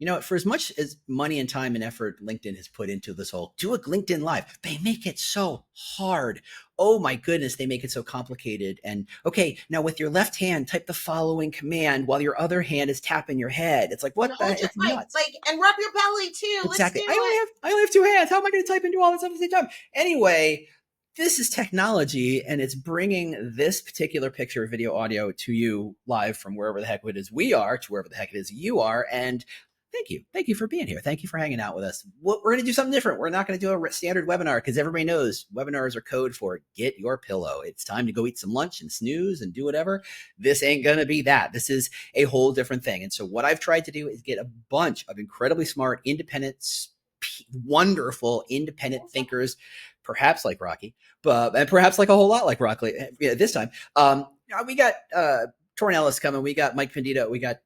You know, for as much as money and time and effort LinkedIn has put into this whole do a LinkedIn Live, they make it so hard. Oh my goodness, they make it so complicated. And okay, now with your left hand, type the following command while your other hand is tapping your head. It's like, And what the? hold your It's nuts. and rub your belly too. Let's do Exactly. it. I only have two hands. How am I going to type and do all this stuff at the same time? Anyway, this is technology, and it's bringing this particular picture, video, audio to you live from wherever the heck it is we are to wherever the heck it is you are. And thank you for being here. Thank you for hanging out with us. We're going to do something different. We're not going to do a standard webinar because everybody knows webinars are code for get your pillow. It's time to go eat some lunch and snooze and do whatever. This ain't going to be that. This is a whole different thing. And so what I've tried to do is get a bunch of incredibly smart, independent, wonderful, independent thinkers, perhaps like Rocky, and perhaps like a whole lot like Rocky this time. We got Torrin Ellis coming. We got Mike Vendito. We got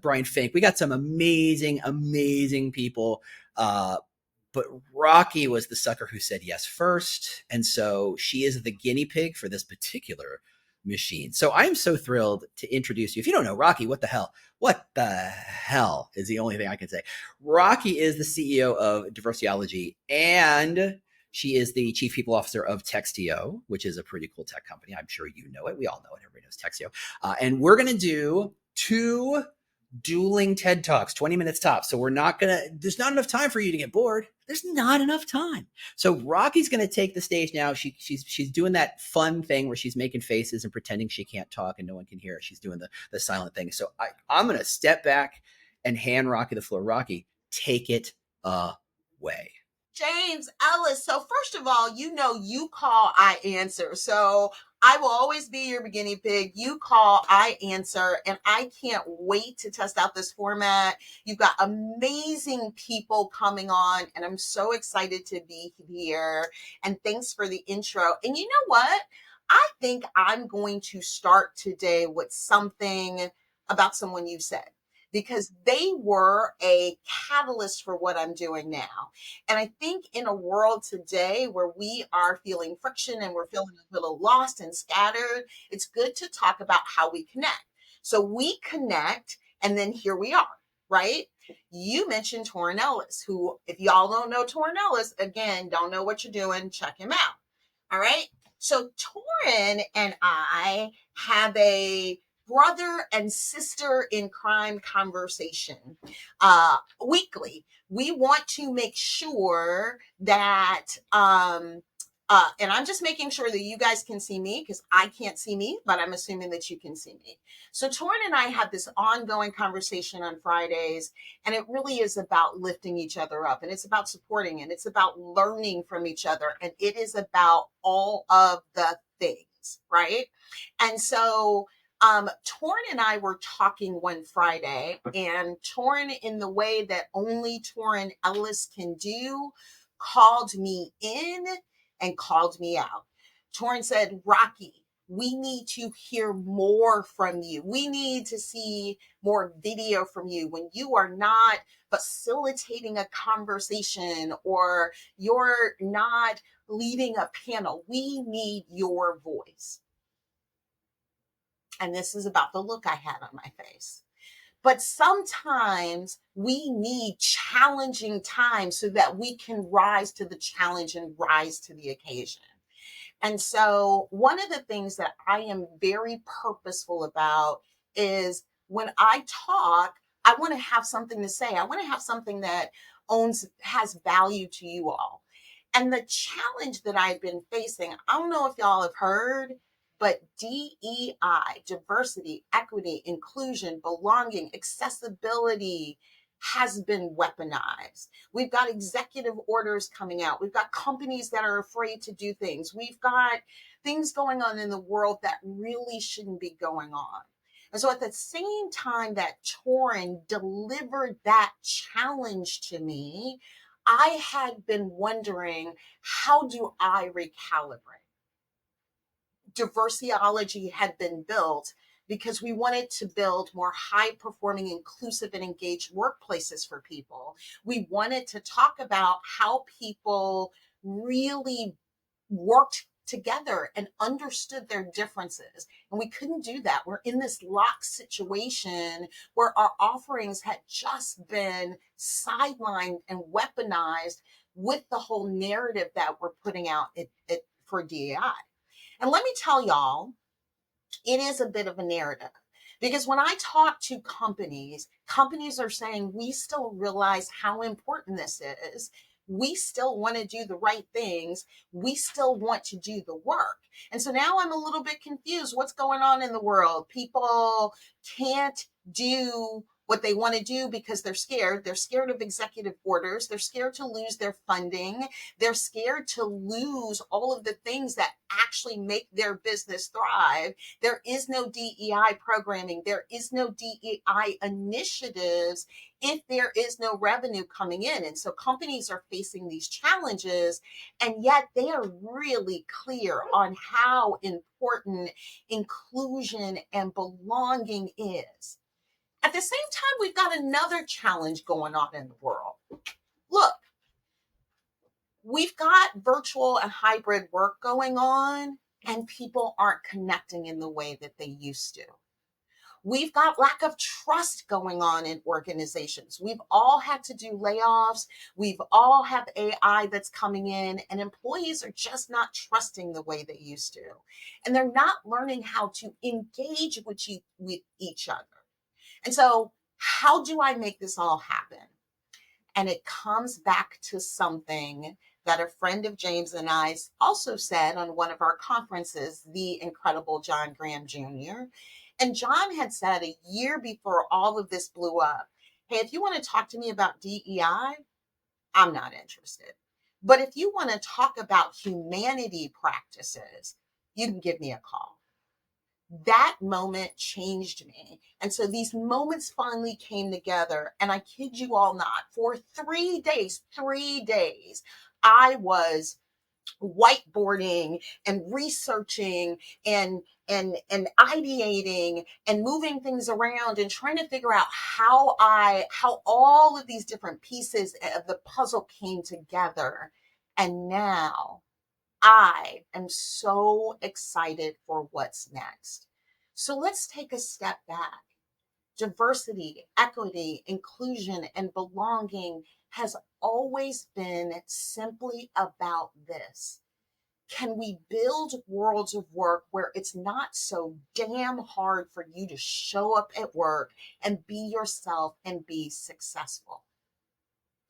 Brian Fink. We got some amazing, amazing people. But Rocky was the sucker who said yes first. And so she is the guinea pig for this particular machine. So I'm so thrilled to introduce you. If you don't know Rocky, what the hell? What the hell is the only thing I can say. Rocky is the CEO of Diverseology, and she is the chief people officer of Textio, which is a pretty cool tech company. I'm sure you know it. We all know it. Everybody knows Textio. And we're going to do 2 dueling TED Talks, 20 minutes tops. So there's not enough time for you to get bored. There's not enough time. So Rocky's going to take the stage now. She's doing that fun thing where she's making faces and pretending she can't talk and no one can hear her. She's doing the silent thing. So I'm going to step back and hand Rocky the floor. Rocky, take it away. James Ellis. So first of all, you call, I answer. So I will always be your guinea pig. You call, I answer. And I can't wait to test out this format. You've got amazing people coming on, and I'm so excited to be here. And thanks for the intro. And you know what? I think I'm going to start today with something about someone you said, because they were a catalyst for what I'm doing now. And I think in a world today where we are feeling friction and we're feeling a little lost and scattered, it's good to talk about how we connect. So we connect, and then here we are, right? You mentioned Torrin Ellis, who, if y'all don't know Torrin Ellis, again, don't know what you're doing, check him out. All right. So Torrin and I have a brother and sister in crime conversation weekly. We want to make sure that and I'm just making sure that you guys can see me, because I can't see me, but I'm assuming that you can see me. So Torrin and I have this ongoing conversation on Fridays, and it really is about lifting each other up, and it's about supporting, and it's about learning from each other, and it is about all of the things, right? And so Torrin and I were talking one Friday, and Torrin, in the way that only Torrin Ellis can do, called me in and called me out. Torrin said, Rocky, we need to hear more from you. We need to see more video from you when you are not facilitating a conversation or you're not leading a panel. We need your voice. And this is about the look I had on my face. But sometimes we need challenging times so that we can rise to the challenge and rise to the occasion. And so one of the things that I am very purposeful about is when I talk, I want to have something to say. I want to have something that has value to you all. And the challenge that I've been facing, I don't know if y'all have heard, but DEI, diversity, equity, inclusion, belonging, accessibility has been weaponized. We've got executive orders coming out. We've got companies that are afraid to do things. We've got things going on in the world that really shouldn't be going on. And so at the same time that Torrin delivered that challenge to me, I had been wondering, how do I recalibrate? Diverseology had been built because we wanted to build more high-performing, inclusive, and engaged workplaces for people. We wanted to talk about how people really worked together and understood their differences. And we couldn't do that. We're in this locked situation where our offerings had just been sidelined and weaponized with the whole narrative that we're putting out for DEI. And let me tell y'all, it is a bit of a narrative. Because when I talk to companies, companies are saying, we still realize how important this is. We still want to do the right things. We still want to do the work. And so now I'm a little bit confused. What's going on in the world? People can't do what they want to do because they're scared. They're scared of executive orders. They're scared to lose their funding. They're scared to lose all of the things that actually make their business thrive. There is no DEI programming. There is no DEI initiatives if there is no revenue coming in. And so companies are facing these challenges, and yet they are really clear on how important inclusion and belonging is. At the same time, we've got another challenge going on in the world. Look, we've got virtual and hybrid work going on, and people aren't connecting in the way that they used to. We've got lack of trust going on in organizations. We've all had to do layoffs. We've all have AI that's coming in, and employees are just not trusting the way they used to. And they're not learning how to engage with each other. And so, how do I make this all happen? And it comes back to something that a friend of James and I also said on one of our conferences, the incredible John Graham Jr. And John had said a year before all of this blew up, hey, if you want to talk to me about DEI, I'm not interested. But if you want to talk about humanity practices, you can give me a call. That moment changed me. And so these moments finally came together. And I kid you all not, for 3 days, I was whiteboarding and researching and ideating and moving things around and trying to figure out how all of these different pieces of the puzzle came together. And now I am so excited for what's next. So let's take a step back. Diversity, equity, inclusion, and belonging has always been simply about this. Can we build worlds of work where it's not so damn hard for you to show up at work and be yourself and be successful?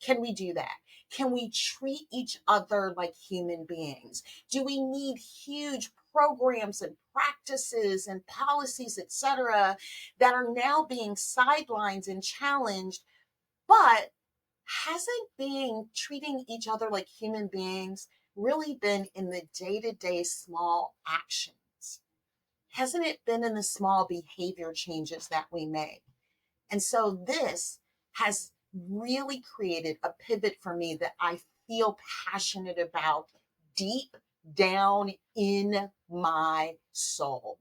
Can we do that? Can we treat each other like human beings? Do we need huge programs and practices and policies, etc., that are now being sidelined and challenged? But hasn't being treating each other like human beings really been in the day-to-day small actions? Hasn't it been in the small behavior changes that we make? And so this has really created a pivot for me that I feel passionate about deep down in my soul.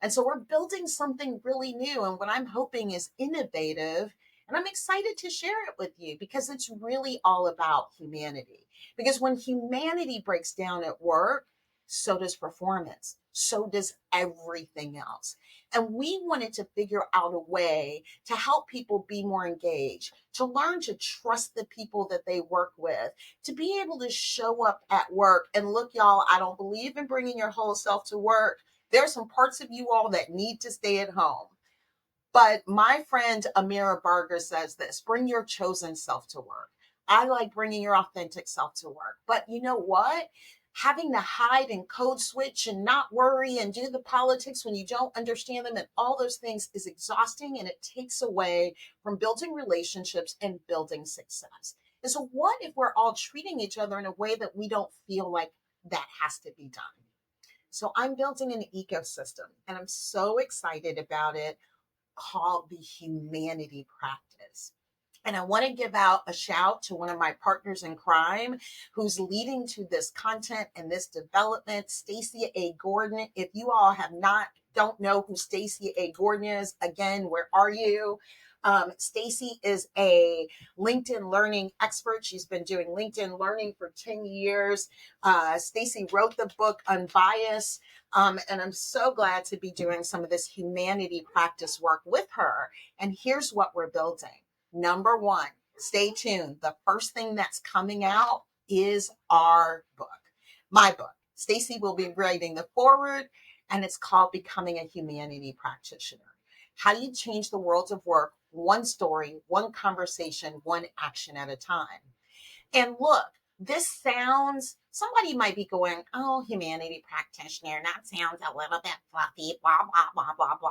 And so we're building something really new. And what I'm hoping is innovative. And I'm excited to share it with you because it's really all about humanity. Because when humanity breaks down at work, so does performance. So does everything else. And we wanted to figure out a way to help people be more engaged, to learn to trust the people that they work with, to be able to show up at work. And look, y'all, I don't believe in bringing your whole self to work. There's some parts of you all that need to stay at home. But my friend Amira Barger says this: bring your chosen self to work. I like bringing your authentic self to work. But you know what? Having to hide and code switch and not worry and do the politics when you don't understand them and all those things is exhausting, and it takes away from building relationships and building success. And so what if we're all treating each other in a way that we don't feel like that has to be done? So I'm building an ecosystem, and I'm so excited about it, called the Humanity Practice. And I want to give out a shout to one of my partners in crime who's leading to this content and this development, Stacey A. Gordon. If you all don't know who Stacey A. Gordon is, again, where are you? Stacy is a LinkedIn learning expert. She's been doing LinkedIn learning for 10 years. Stacy wrote the book Unbiased. And I'm so glad to be doing some of this humanity practice work with her. And here's what we're building. Number one, stay tuned. The first thing that's coming out is our book, my book. Stacy will be writing the foreword, and it's called Becoming a Humanity Practitioner. How do you change the world of work? One story, one conversation, one action at a time. And look, this sounds, somebody might be going, oh, humanity practitioner, that sounds a little bit fluffy, blah, blah, blah, blah, blah.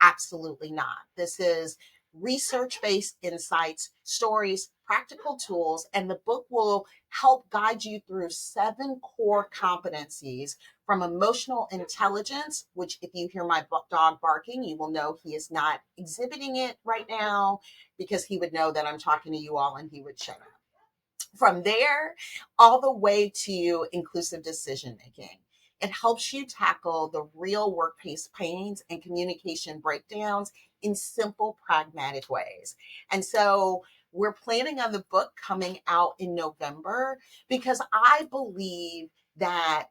Absolutely not. This is research-based insights, stories, practical tools, and the book will help guide you through 7 core competencies from emotional intelligence, which if you hear my dog barking, you will know he is not exhibiting it right now because he would know that I'm talking to you all and he would shut up. From there, all the way to inclusive decision making. It helps you tackle the real workplace pains and communication breakdowns in simple, pragmatic ways. And so we're planning on the book coming out in November because I believe that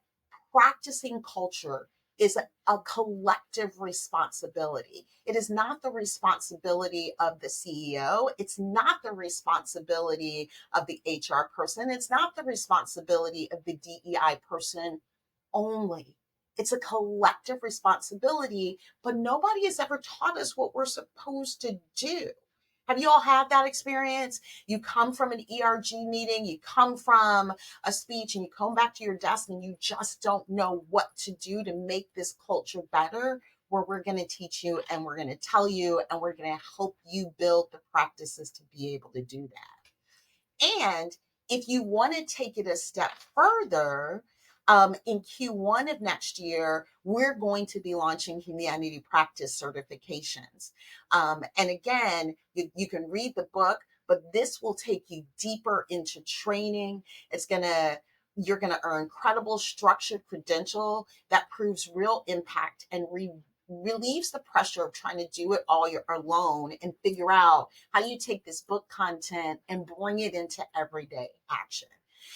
practicing culture is a collective responsibility. It is not the responsibility of the CEO. It's not the responsibility of the HR person. It's not the responsibility of the DEI person only. It's a collective responsibility, but nobody has ever taught us what we're supposed to do. Have you all had that experience? You come from an ERG meeting, you come from a speech, and you come back to your desk and you just don't know what to do to make this culture better. Where we're going to teach you and we're going to tell you and we're going to help you build the practices to be able to do that. And if you want to take it a step further, in Q1 of next year, we're going to be launching humanity practice certifications. And again, you can read the book, but this will take you deeper into training. You're going to earn credible structured credential that proves real impact and relieves the pressure of trying to do it all alone and figure out how you take this book content and bring it into everyday action.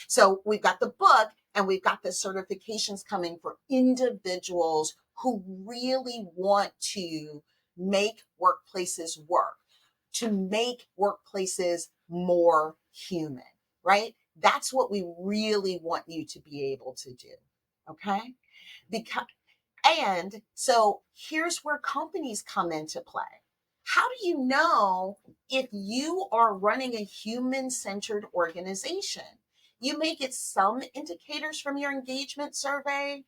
So we've got the book and we've got the certifications coming for individuals who really want to make workplaces work, to make workplaces more human, right? That's what we really want you to be able to do. Okay? And so here's where companies come into play. How do you know if you are running a human-centered organization? You may get some indicators from your engagement survey,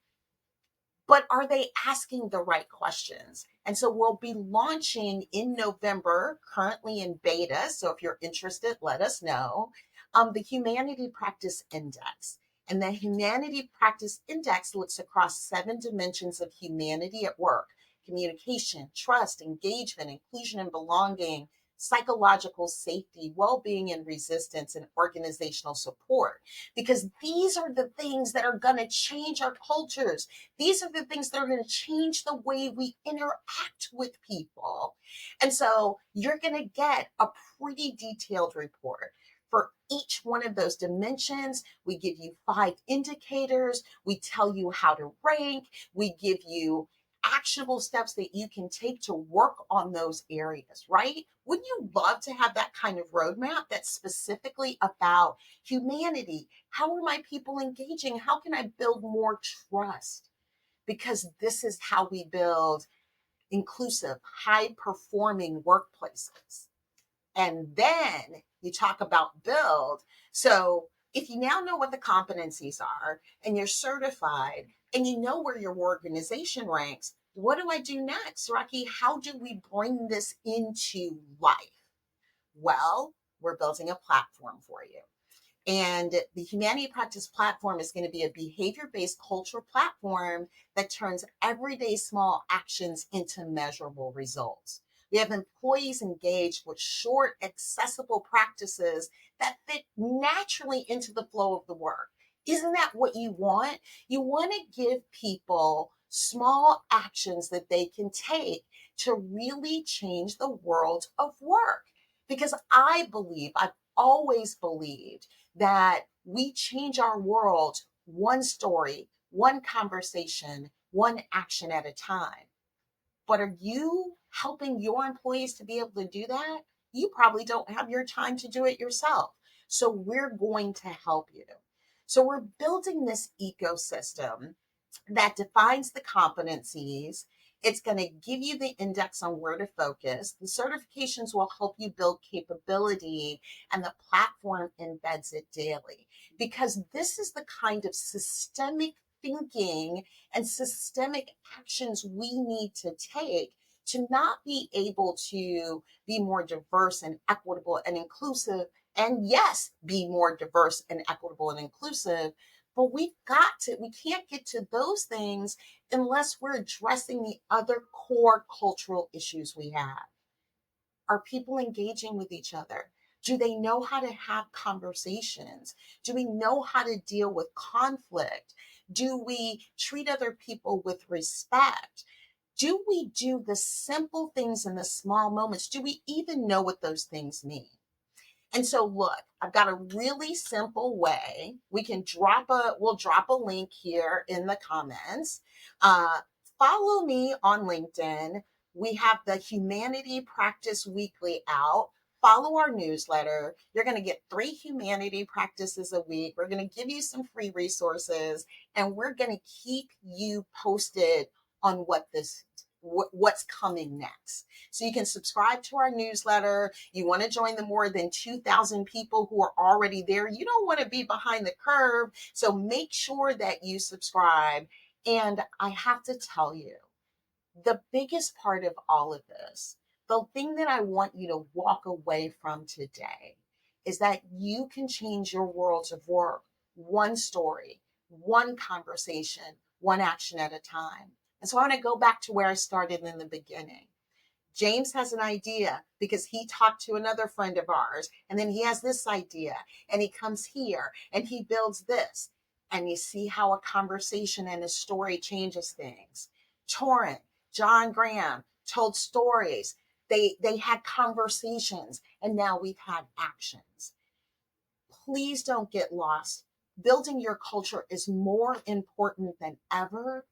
but are they asking the right questions? And so we'll be launching in November, currently in beta. So if you're interested, let us know. The Humanity Practice Index. And the Humanity Practice Index looks across 7 dimensions of humanity at work: communication, trust, engagement, inclusion and belonging, psychological safety, well-being and resistance, and organizational support. Because these are the things that are going to change our cultures. These are the things that are going to change the way we interact with people. And so you're going to get a pretty detailed report. For each one of those dimensions, we give you 5 indicators. We tell you how to rank. We give you actionable steps that you can take to work on those areas, right? Wouldn't you love to have that kind of roadmap that's specifically about humanity? How are my people engaging? How can I build more trust? Because this is how we build inclusive, high-performing workplaces. And then you talk about build. So if you now know what the competencies are and you're certified and you know where your organization ranks, what do I do next, Rocky? How do we bring this into life? Well, we're building a platform for you. And the Humanity Practice platform is going to be a behavior-based cultural platform that turns everyday small actions into measurable results. We have employees engaged with short, accessible practices that fit naturally into the flow of the work. Isn't that what you want? You want to give people small actions that they can take to really change the world of work. Because I've always believed that we change our world one story, one conversation, one action at a time. But are you helping your employees to be able to do that? You probably don't have your time to do it yourself. So we're going to help you. So we're building this ecosystem that defines the competencies. It's going to give you the index on where to focus. The certifications will help you build capability, and the platform embeds it daily. Because this is the kind of systemic thinking and systemic actions we need to take to not be able to be more diverse and equitable and inclusive. And yes, be more diverse and equitable and inclusive, but we can't get to those things unless we're addressing the other core cultural issues we have. Are people engaging with each other? Do they know how to have conversations? Do we know how to deal with conflict? Do we treat other people with respect? Do we do the simple things in the small moments? Do we even know what those things mean? And so look, I've got a really simple way. We'll drop a link here in the comments. Uh, Follow me on LinkedIn. We have the Humanity Practice Weekly out. Follow our newsletter. You're going to get 3 humanity practices a week. We're going to give you some free resources, and we're going to keep you posted on what's coming next. So you can subscribe to our newsletter. You want to join the more than 2,000 people who are already there. You don't want to be behind the curve. So make sure that you subscribe. And I have to tell you, the biggest part of all of this, the thing that I want you to walk away from today, is that you can change your worlds of work one story, one conversation, one action at a time. And so I want to go back to where I started in the beginning. James has an idea because he talked to another friend of ours, and then he has this idea, and he comes here and he builds this. And you see how a conversation and a story changes things. Torrent, John Graham told stories. They had conversations, and now we've had actions. Please don't get lost. Building your culture is more important than ever.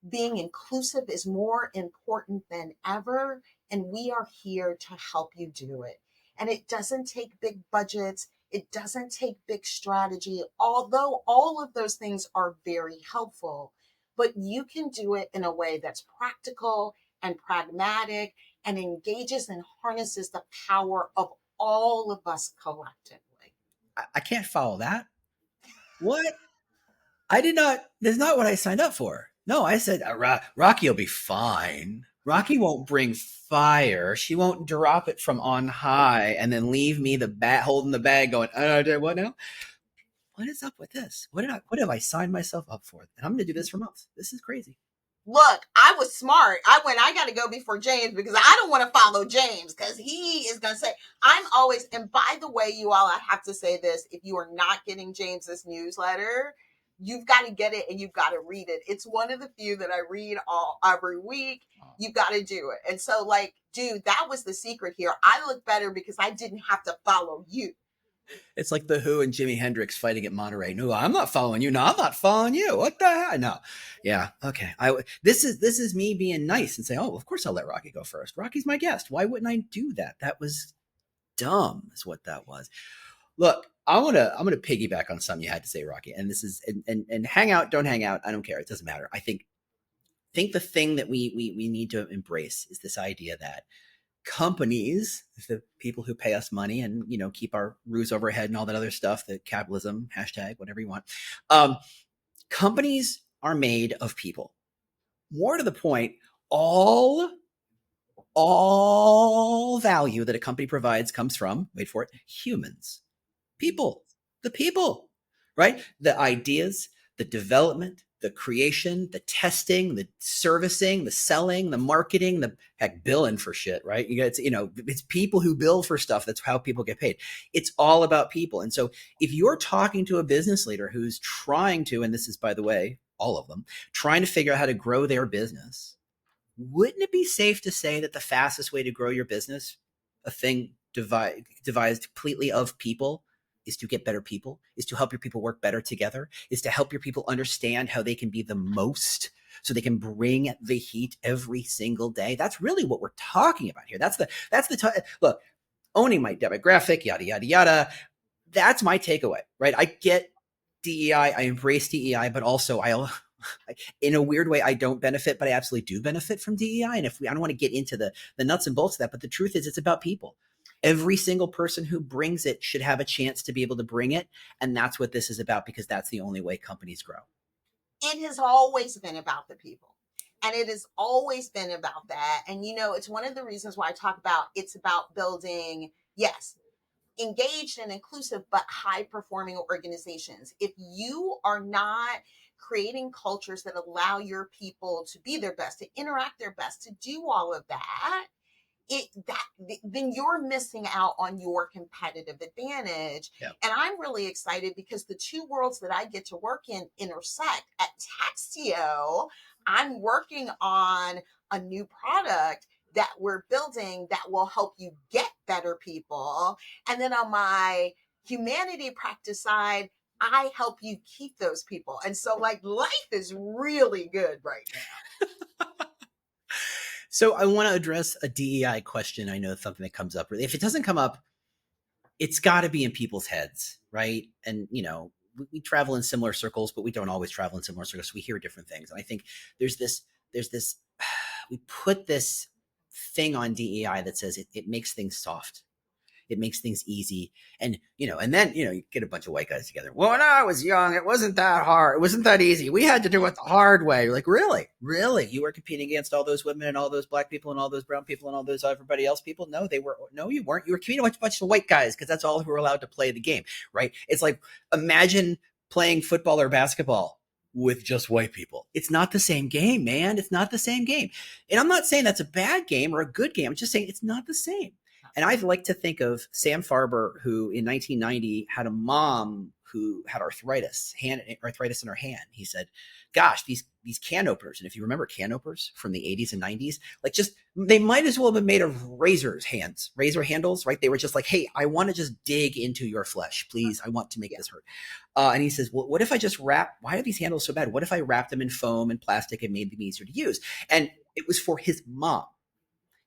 Being inclusive is more important than ever, and we are here to help you do it. And it doesn't take big budgets, it doesn't take big strategy, although all of those things are very helpful. But you can do it in a way that's practical and pragmatic and engages and harnesses the power of all of us collectively. I can't follow that. What? I did not. That's not what I signed up for. No, I said Rocky will be fine. Rocky won't bring fire. She won't drop it from on high and then leave me the bat holding the bag, going, what now? What is up with this? What have I signed myself up for? And I'm going to do this for months. This is crazy. Look, I was smart. I got to go before James because I don't want to follow James because he is going to say, and by the way, you all, I have to say this, if you are not getting James's newsletter, you've got to get it and you've got to read it. It's one of the few that I read every week. You've got to do it. And so dude, that was the secret here. I look better because I didn't have to follow you. It's like the Who and Jimi Hendrix fighting at Monterey. No, I'm not following you. No, I'm not following you. What the heck? No. Yeah. Okay. This is me being nice and say, oh, of course I'll let Rocky go first. Rocky's my guest. Why wouldn't I do that? That was dumb, is what that was. Look, I'm gonna piggyback on something you had to say, Rocky. And this is and hang out, don't hang out. I don't care. It doesn't matter. I think the thing that we need to embrace is this idea that companies, the people who pay us money and keep our roofs overhead and all that other stuff, that capitalism, hashtag, whatever you want, companies are made of people. More to the point, all value that a company provides comes from, wait for it, humans, people, the people, right? The ideas, the development, the creation, the testing, the servicing, the selling, the marketing, the heck, billing for shit, right? It's people who bill for stuff. That's how people get paid. It's all about people. And so if you're talking to a business leader who's trying to, and this is, by the way, all of them, trying to figure out how to grow their business, wouldn't it be safe to say that the fastest way to grow your business, a thing devised completely of people, is to get better people, is to help your people work better together, is to help your people understand how they can be the most so they can bring the heat every single day? That's really what we're talking about here. Look, owning my demographic, yada, yada, yada. That's my takeaway, right? I get DEI, I embrace DEI, but also in a weird way, I don't benefit, but I absolutely do benefit from DEI. And I don't want to get into the nuts and bolts of that, but the truth is it's about people. Every single person who brings it should have a chance to be able to bring it. And that's what this is about, because that's the only way companies grow. It has always been about the people. And it has always been about that. And, it's one of the reasons why I talk about it's about building, yes, engaged and inclusive, but high performing organizations. If you are not creating cultures that allow your people to be their best, to interact their best, to do all of that, then you're missing out on your competitive advantage. Yeah. And I'm really excited because the two worlds that I get to work in intersect. At Textio, I'm working on a new product that we're building that will help you get better people. And then on my humanity practice side, I help you keep those people. And so life is really good right now. So I want to address a DEI question. I know it's something that comes up. If it doesn't come up, it's got to be in people's heads, right? And, we travel in similar circles, but we don't always travel in similar circles. So we hear different things. And I think there's this, we put this thing on DEI that says it makes things soft. It makes things easy. And then, you get a bunch of white guys together. Well, when I was young, it wasn't that hard. It wasn't that easy. We had to do it the hard way. You're like, really? Really? You were competing against all those women and all those black people and all those brown people and all those everybody else people? No, you weren't. You were competing with a bunch of white guys because that's all who were allowed to play the game, right? It's like, imagine playing football or basketball with just white people. It's not the same game, man. It's not the same game. And I'm not saying that's a bad game or a good game. I'm just saying it's not the same. And I'd like to think of Sam Farber, who in 1990 had a mom who had arthritis in her hand. He said, gosh, these can openers. And if you remember can openers from the 80s and 90s, they might as well have been made of razor handles, right? They were just like, hey, I want to just dig into your flesh. Please, I want to make this hurt. And he says, well, what if I just why are these handles so bad? What if I wrapped them in foam and plastic and made them easier to use? And it was for his mom.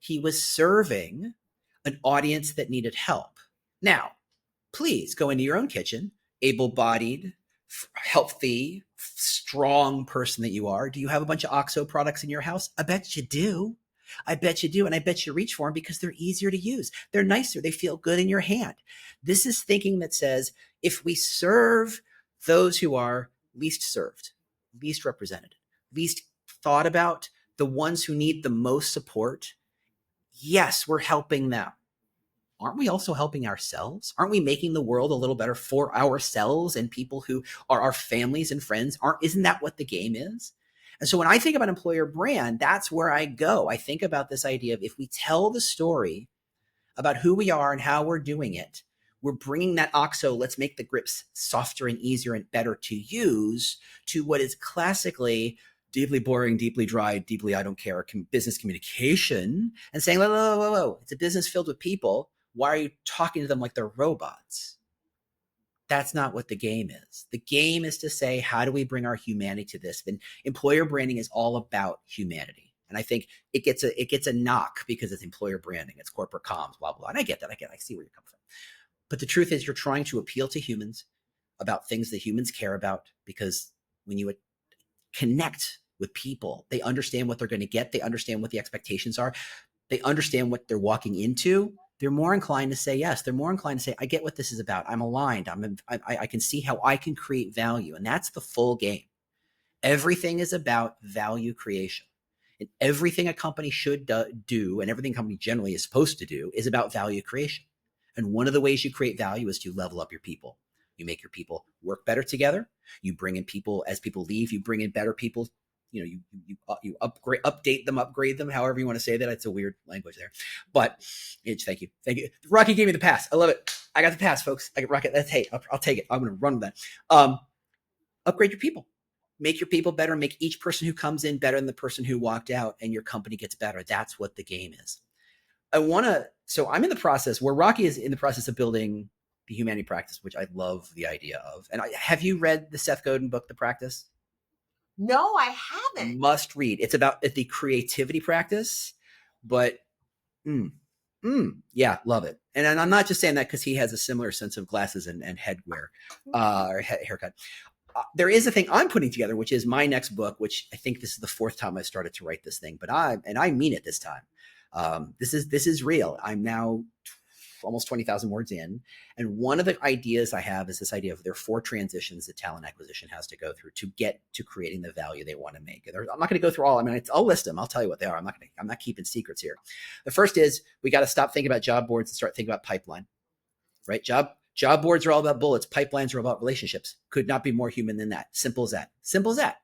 He was serving an audience that needed help. Now, please go into your own kitchen, able-bodied, healthy, strong person that you are. Do you have a bunch of OXO products in your house? I bet you do. And I bet you reach for them because they're easier to use. They're nicer. They feel good in your hand. This is thinking that says, if we serve those who are least served, least represented, least thought about, the ones who need the most support, yes, we're helping them. Aren't we also helping ourselves? Aren't we making the world a little better for ourselves and people who are our families and friends? Isn't that what the game is? And so when I think about employer brand, that's where I go. I think about this idea of, if we tell the story about who we are and how we're doing it, we're bringing that OXO, let's make the grips softer and easier and better to use, to what is classically deeply boring, deeply dry, deeply I don't care business communication, and saying, whoa, it's a business filled with people. Why are you talking to them like they're robots? That's not what the game is. The game is to say, how do we bring our humanity to this? Then employer branding is all about humanity. And I think it gets a knock because it's employer branding, it's corporate comms, blah, blah. And I get that. I see where you're coming from. But the truth is, you're trying to appeal to humans about things that humans care about, because when you connect with people, they understand what they're going to get. They understand what the expectations are. They understand what they're walking into. They're more inclined to say yes. They're more inclined to say, I get what this is about. I'm aligned. I can see how I can create value. And that's the full game. Everything is about value creation. And everything a company should do, and everything a company generally is supposed to do, is about value creation. And one of the ways you create value is to level up your people. You make your people work better together. You bring in people, as people leave, you bring in better people. You update them, upgrade them, however you want to say that. It's a weird language there, but thank you. Rocky gave me the pass. I love it. I got the pass, folks. I got Rocket. Hey, I'll take it. I'm going to run with that. Upgrade your people. make your people better, make each person who comes in better than the person who walked out, and your company gets better. That's what the game is. So I'm in the process where Rocky is in the process of building the humanity practice, which I love the idea of. And have you read the Seth Godin book, The Practice? No, I haven't. Must read. It's about the creativity practice, but yeah, love it. And I'm not just saying that because he has a similar sense of glasses and headwear or haircut. There is a thing I'm putting together, which is my next book, which I think this is the fourth time I started to write this thing, but I mean it this time. This is real. I'm now almost 20,000 words in. And one of the ideas I have is this idea of there are 4 transitions that talent acquisition has to go through to get to creating the value they want to make. I'm not going to go through all. I mean, I'll list them. I'll tell you what they are. I'm not keeping secrets here. The first is we got to stop thinking about job boards and start thinking about pipeline, right? Job boards are all about bullets. Pipelines are about relationships. Could not be more human than that. Simple as that. Simple as that.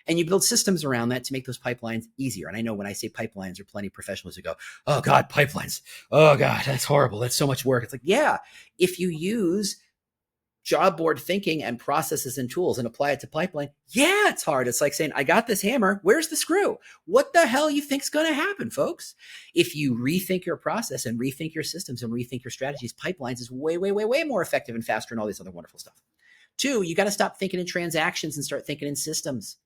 And you build systems around that to make those pipelines easier. And I know when I say pipelines, there are plenty of professionals who go, oh God, pipelines. Oh God, that's horrible. That's so much work. It's like, yeah, if you use job board thinking and processes and tools and apply it to pipeline, yeah, it's hard. It's like saying, I got this hammer. Where's the screw? What the hell you think's going to happen, folks? If you rethink your process and rethink your systems and rethink your strategies, pipelines is way, way, way, way more effective and faster and all this other wonderful stuff. 2, you got to stop thinking in transactions and start thinking in systems.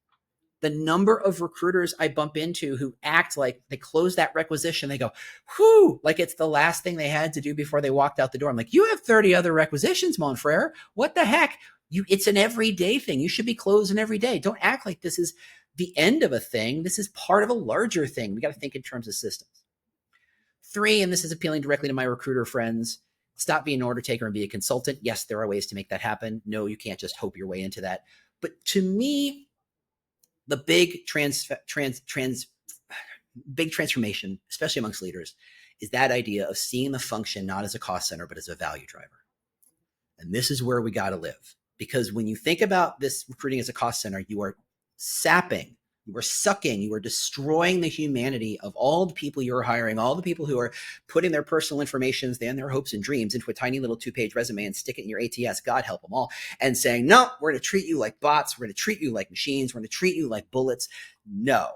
The number of recruiters I bump into who act like they close that requisition, they go, whew, like it's the last thing they had to do before they walked out the door. I'm like, you have 30 other requisitions, mon frere. What the heck? It's an everyday thing. You should be closing every day. Don't act like this is the end of a thing. This is part of a larger thing. We got to think in terms of systems. 3, and this is appealing directly to my recruiter friends, stop being an order taker and be a consultant. Yes, there are ways to make that happen. No, you can't just hope your way into that. But to me, the big big transformation, especially amongst leaders, is that idea of seeing the function not as a cost center, but as a value driver. And this is where we got to live. Because when you think about this recruiting as a cost center, you are sapping, you are sucking, you are destroying the humanity of all the people you're hiring, all the people who are putting their personal information and their hopes and dreams into a tiny little 2-page resume and stick it in your ATS, God help them all, and saying, no, we're going to treat you like bots. We're going to treat you like machines. We're going to treat you like bullets. No.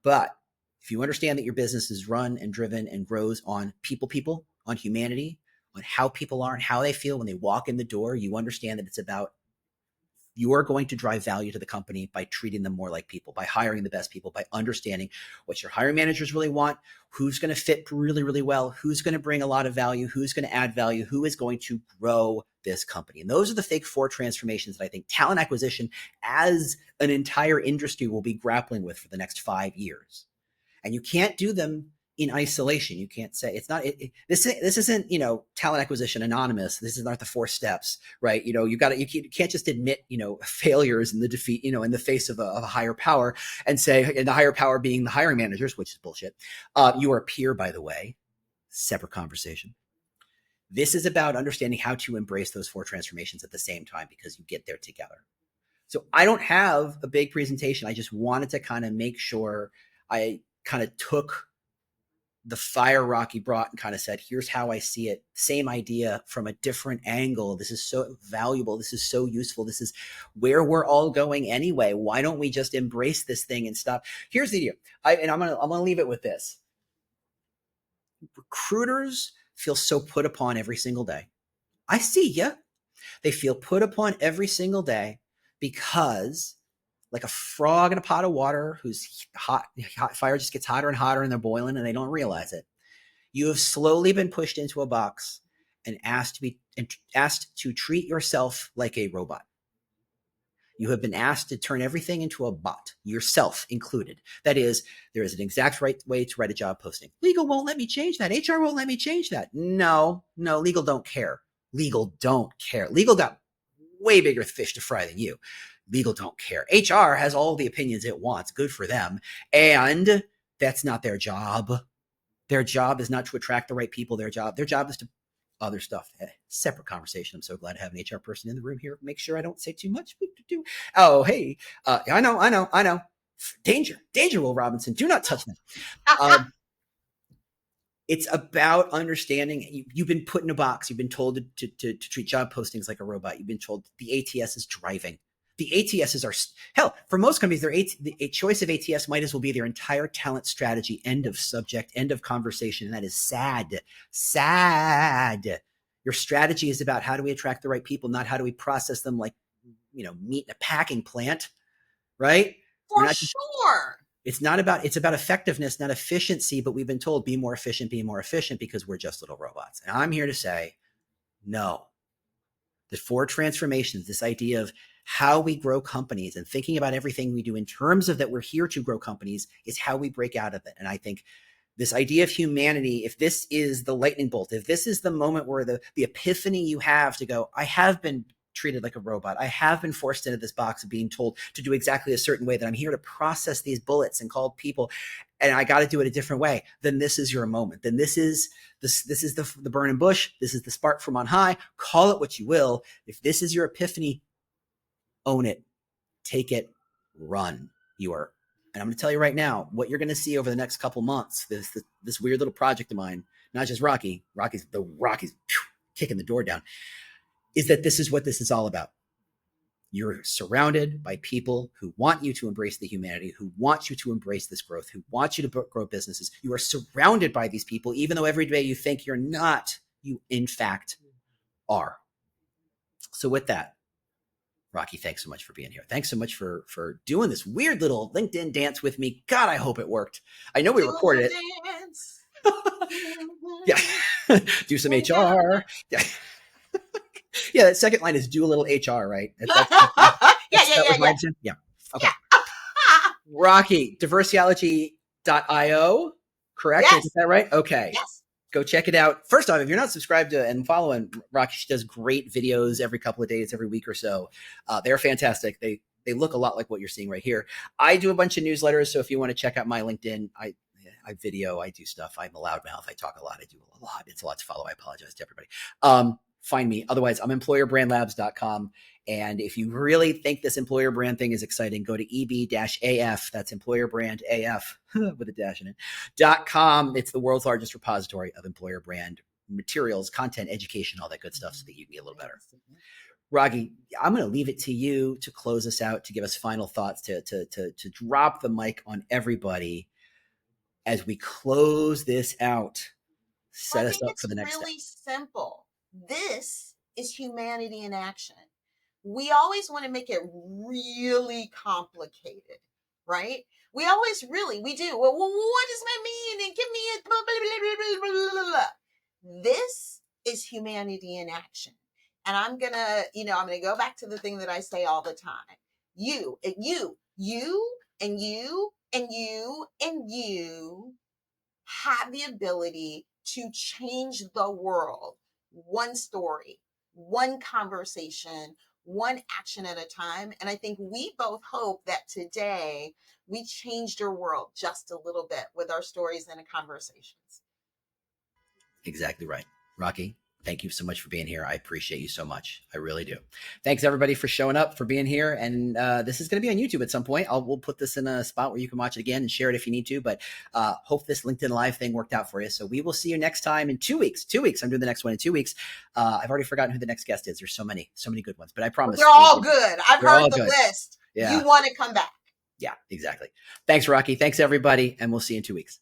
But if you understand that your business is run and driven and grows on people, on humanity, on how people are and how they feel when they walk in the door, you understand that it's about you are going to drive value to the company by treating them more like people, by hiring the best people, by understanding what your hiring managers really want, who's going to fit really, really well, who's going to bring a lot of value, who's going to add value, who is going to grow this company. And those are the big 4 transformations that I think talent acquisition as an entire industry will be grappling with for the next 5 years. And you can't do them in isolation. You can't say it's not this isn't talent acquisition anonymous. This is not the 4 steps, right? You can't just admit failures and the defeat in the face of a higher power and say, and the higher power being the hiring managers, which is bullshit. You are a peer, by the way. Separate conversation. This is about understanding how to embrace those 4 transformations at the same time because you get there together. So I don't have a big presentation. I just wanted to kind of make sure I kind of took the fire Rocky brought and kind of said, here's how I see it. Same idea from a different angle. This is so valuable. This is so useful. This is where we're all going anyway. Why don't we just embrace this thing and stop? Here's the deal. I'm going to leave it with this. Recruiters feel so put upon every single day. I see ya. They feel put upon every single day because like a frog in a pot of water whose hot fire just gets hotter and hotter and they're boiling and they don't realize it. You have slowly been pushed into a box and asked to treat yourself like a robot. You have been asked to turn everything into a bot, yourself included. That is, there is an exact right way to write a job posting. Legal won't let me change that. HR won't let me change that. No, legal don't care. Legal don't care. Legal got way bigger fish to fry than you. Legal don't care. HR has all the opinions it wants. Good for them. And that's not their job. Their job is not to attract the right people. Their job is to other stuff. Separate conversation. I'm so glad to have an HR person in the room here. Make sure I don't say too much. Oh, hey. I know. Danger, Will Robinson. Do not touch that. It's about understanding you've been put in a box. You've been told to treat job postings like a robot. You've been told the ATS is driving. The ATSs are, hell, for most companies, a choice of ATS might as well be their entire talent strategy. End of subject, end of conversation. And that is sad. Sad. Your strategy is about how do we attract the right people, not how do we process them like, meat in a packing plant, right? For sure. It's about effectiveness, not efficiency, but we've been told be more efficient because we're just little robots. And I'm here to say, no. The 4 transformations, this idea of how we grow companies and thinking about everything we do in terms of that we're here to grow companies is how we break out of it. And I think this idea of humanity, if this is the lightning bolt, if this is the moment where the epiphany you have to go, I have been treated like a robot. I have been forced into this box of being told to do exactly a certain way, that I'm here to process these bullets and call people, and I got to do it a different way. Then this is your moment. Then this is the burning bush. This is the spark from on high. Call it what you will. If this is your epiphany, own it, take it, run. And I'm going to tell you right now, what you're going to see over the next couple months, this weird little project of mine, not just Rocky's kicking the door down, is that this is what this is all about. You're surrounded by people who want you to embrace the humanity, who want you to embrace this growth, who want you to grow businesses. You are surrounded by these people, even though every day you think you're not, you in fact are. So with that, Rocky, thanks so much for being here. Thanks so much for doing this weird little LinkedIn dance with me. God, I hope it worked. I know we recorded it. Dance. Yeah. Do some HR. Yeah. Yeah, that second line is do a little HR, right? Yeah. Okay. Yeah. Rocky, Diverseology.io, correct? Yes. Is that right? Okay. Yes. Go check it out. First off, if you're not subscribed to and following Rocky, she does great videos every couple of days, every week or so. They're fantastic. They look a lot like what you're seeing right here. I do a bunch of newsletters, so if you want to check out my LinkedIn, I video, I do stuff. I'm a loudmouth. I talk a lot. I do a lot. It's a lot to follow. I apologize to everybody. Find me. Otherwise, I'm employerbrandlabs.com. And if you really think this employer brand thing is exciting, go to EB-AF. That's employer brand AF with a dash in it, .com. It's the world's largest repository of employer brand materials, content, education, all that good stuff so that you can get a little better. Raghi, I'm going to leave it to you to close us out, to give us final thoughts, to drop the mic on everybody as we close this out. Set us up for the next step. It's really simple. This is humanity in action. We always want to make it really complicated, right? We do. Well, what does that mean? And give me a blah, blah, blah, blah, blah, blah. This is humanity in action. And I'm going to go back to the thing that I say all the time. You, and you, and you have the ability to change the world. One story, one conversation, one action at a time. And I think we both hope that today we changed your world just a little bit with our stories and conversations. Exactly right. Rocky, thank you so much for being here. I appreciate you so much. I really do. Thanks everybody for showing up, for being here. And this is going to be on YouTube at some point. We'll put this in a spot where you can watch it again and share it if you need to, but hope this LinkedIn Live thing worked out for you. So we will see you next time in 2 weeks. 2 weeks. I'm doing the next one in 2 weeks. I've already forgotten who the next guest is. There's so many good ones, but I promise. They're all good. I've heard the list. Yeah. You want to come back. Yeah, exactly. Thanks, Rocky. Thanks everybody. And we'll see you in 2 weeks.